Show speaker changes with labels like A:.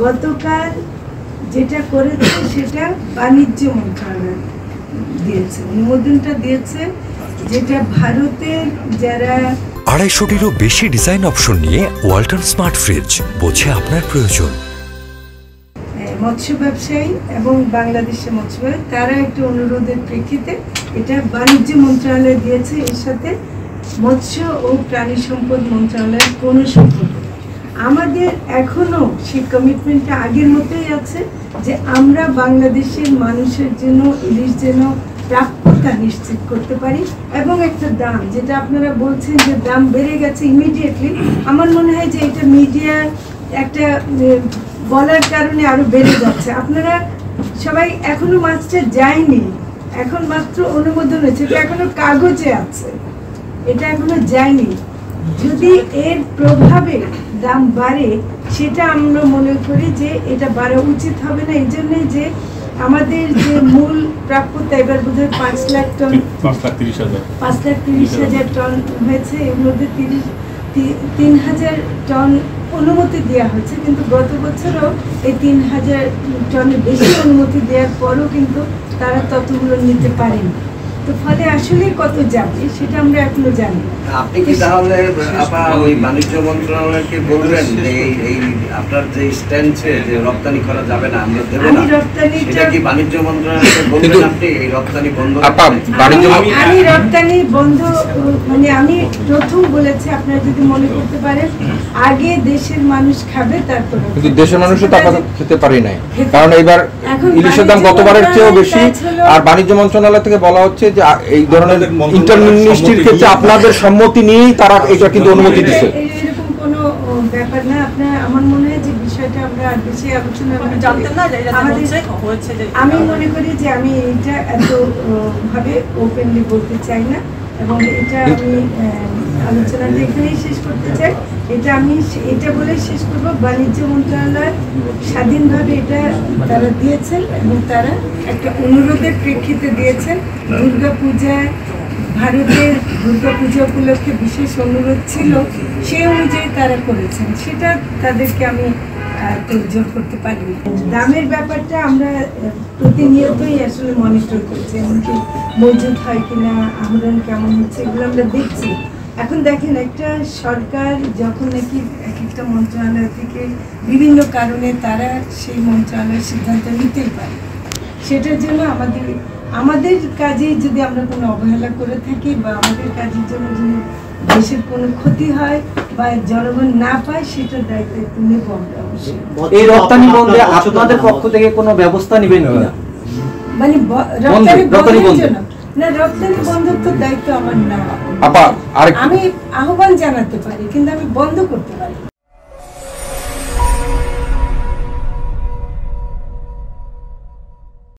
A: গতকাল যেটা করেছে সেটা বাণিজ্য মন্ত্রণালয় দিয়েছে, অনুমোদনটা দিয়েছে, যেটা ভারতের যারা
B: 250-টিরও বেশি ডিজাইন অপশন নিয়ে ওয়ালটন স্মার্ট ফ্রিজ, বোঝে আপনার প্রয়োজন।
A: মৎস্য ব্যবসায়ী এবং বাংলাদেশের মৎস্য ব্যবসায়ী তারা একটা অনুরোধের প্রেক্ষিতে এটা বাণিজ্য মন্ত্রণালয় দিয়েছে। এর সাথে মৎস্য ও প্রাণী সম্পদ মন্ত্রণালয়ের কোনো সম্পর্ক। আমাদের এখনো সেই কমিটমেন্টটা আগের মতোই আছে যে আমরা বাংলাদেশের মানুষের জন্য ইলিশ যেন প্রাপ্যতা নিশ্চিত করতে পারি, এবং একটা দাম, যেটা আপনারা বলছেন যে দাম বেড়ে গেছে ইমিডিয়েটলি, আমার মনে হয় যে এটা মিডিয়ার একটা বলার কারণে আরো বেড়ে যাচ্ছে। আপনারা সবাই এখনো মাছটা যায়নি, এখন মাত্র অনুমোদন হয়েছে, এটা এখনো কাগজে আছে, এটা এখনো যায়নি। যদি এর প্রভাবে দাম বাড়ে সেটা আমরা মনে করি যে এটা বাড়া উচিত হবে না। এই জন্যে যে আমাদের যে মূল প্রাপ্যতা এবার বোধহয় 5 লাখ টন, 5,30,000 টন হয়েছে, এর মধ্যে 3,000 টন অনুমতি দেওয়া হয়েছে, কিন্তু গত বছরও এই 3,000 টনের বেশি অনুমতি দেওয়ার পরও কিন্তু তারা ততগুলো নিতে পারেনি। তো ফলে আসলে কত যাবে সেটা আমরা এখনো জানি না।
C: আপনি কি তাহলে ওই বাণিজ্য মন্ত্রণালয়কে বলবেন যে এই আপনার যে স্ট্যান্ডে যে রপ্তানি করা যাবে না, আমরা দেব না, সেটা কি বাণিজ্য মন্ত্রণালয়কে বলবেন আপনি এই রপ্তানি বন্ধ?
A: আমি রপ্তানি বন্ধ মানে আমি প্রথম বলেছি, আপনারা যদি মনে করতে পারেন আগে দেশের মানুষ খাবে তারপরে,
D: কিন্তু দেশের মানুষও টাকা খেতে পারে নাই, কারণ এবার ইলিশের দাম গতবারের চেয়েও বেশি। আর বাণিজ্য মন্ত্রণালয় থেকে বলা হচ্ছে যে এই ধরনের ইন্টারমিনিস্ট্রির ক্ষেত্রে আপনাদের সম্মতি নিয়েই তারা এটা কিন্তু অনুমতি দিচ্ছে।
A: এরকম কোনো ব্যাপার না। আপনার আমার মনে হয় যে বিষয়টা আমরা আর বেশি আলোচনা আমি মনে করি যে আমি এটা এত ভাবে ওপেনলি বলতে চাই না, এবং এটা আমি আলোচনাটা এখানেই শেষ করতে চাই। এটা আমি এটা বলে শেষ করবো, বাণিজ্য মন্ত্রণালয় স্বাধীনভাবে এটা তারা দিয়েছেন এবং তারা একটা অনুরোধের প্রেক্ষিতে দিয়েছেন। দুর্গাপূজায় ভারতের দুর্গাপূজা উপলক্ষে বিশেষ অনুরোধ ছিল, সেই অনুযায়ী তারা করেছেন, সেটা তাদেরকে আমি জোর করতে পারি। দামের ব্যাপারটা আমরা প্রতিনিয়তই আসলে মনিটর করছি, এমনকি মজুদ হয় কিনা, আহরণ কেমন হচ্ছে, এগুলো আমরা দেখছি। এখন দেখেন, একটা সরকার যখন নাকি এক একটা মন্ত্রণালয় থেকে বিভিন্ন কারণে তারা সেই মন্ত্রণালয়ের সিদ্ধান্ত নিতেই পারে, সেটার জন্য আমাদের কাজে যদি আমরা কোনো অবহেলা করে থাকি বা আমাদের কাজের জন্য যদি দেশের কোনো ক্ষতি হয় বা জনগণ না পায়, সেটার দায়িত্ব নেব আমরা অবশ্যই।
E: এই রপ্তানি বন্ধে আপনাদের পক্ষ থেকে কোনো ব্যবস্থা নেবেন কিনা?
A: মানে রপ্তানি বন্ধের জন্য না, রপ্তানি বন্ধের তো দায়িত্ব আমার না। আমি আহ্বান জানাতে পারি, কিন্তু আমি বন্ধ করতে পারি।